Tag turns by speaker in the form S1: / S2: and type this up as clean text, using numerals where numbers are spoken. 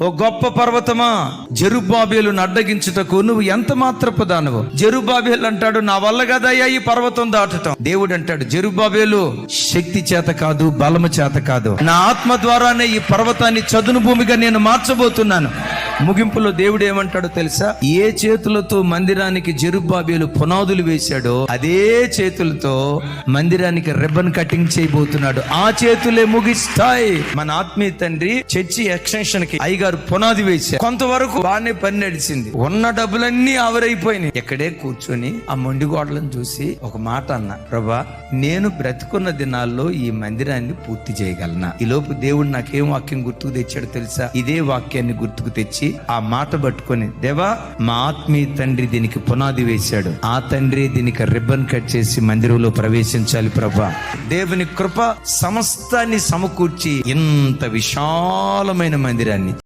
S1: ఓ గొప్ప పర్వతమా, జెరుబ్బాబెలును అడ్డగించుటకు నువ్వు ఎంత మాత్రపు దానవు. జెరుబ్బాబెలు అంటాడు, నా వల్ల కదయ్యా ఈ పర్వతం దాటటం. దేవుడు అంటాడు, జెరుబ్బాబెలు శక్తి చేత కాదు, బలము చేత కాదు, నా ఆత్మ ద్వారానే ఈ పర్వతాన్ని చదును భూమిగా నేను మార్చబోతున్నాను. ముగింపులో దేవుడు ఏమంటాడో తెలుసా? ఏ చేతులతో మందిరానికి జెరుబ్బాబెలు పునాదులు వేశాడో అదే చేతులతో మందిరానికి రిబ్బన్ కటింగ్ చేయబోతున్నాడు. ఆ చేతులే ముగిస్తాయి. మన ఆత్మీయ తండ్రి చర్చి ఎక్స్టెన్షన్ కి అయ్యగారు పునాది వేశారు. కొంతవరకు బాగానే పని నడిచింది. ఉన్న డబ్బులన్నీ ఆవిరైపోయినాయి. ఇక్కడే కూర్చొని ఆ మొండి గోడలను చూసి ఒక మాట అన్నా, ప్రభా, నేను బ్రతుకున్న దినాల్లో ఈ మందిరాన్ని పూర్తి చేయగలనా? ఈ లోపు దేవుడు నాకేం వాక్యం గుర్తుకు తెచ్చాడు తెలుసా? ఇదే వాక్యాన్ని గుర్తుకు తెచ్చి ఆ మాట పట్టుకొని, దేవా, మా ఆత్మీయ తండ్రి దీనికి పునాది వేశాడు, ఆ తండ్రి దీనికి రిబ్బన్ కట్ చేసి మందిరంలో ప్రవేశించాలి ప్రభా. దేవుని కృప సమస్తాన్ని సమకూర్చి ఇంత విశాలమైన మందిరాన్ని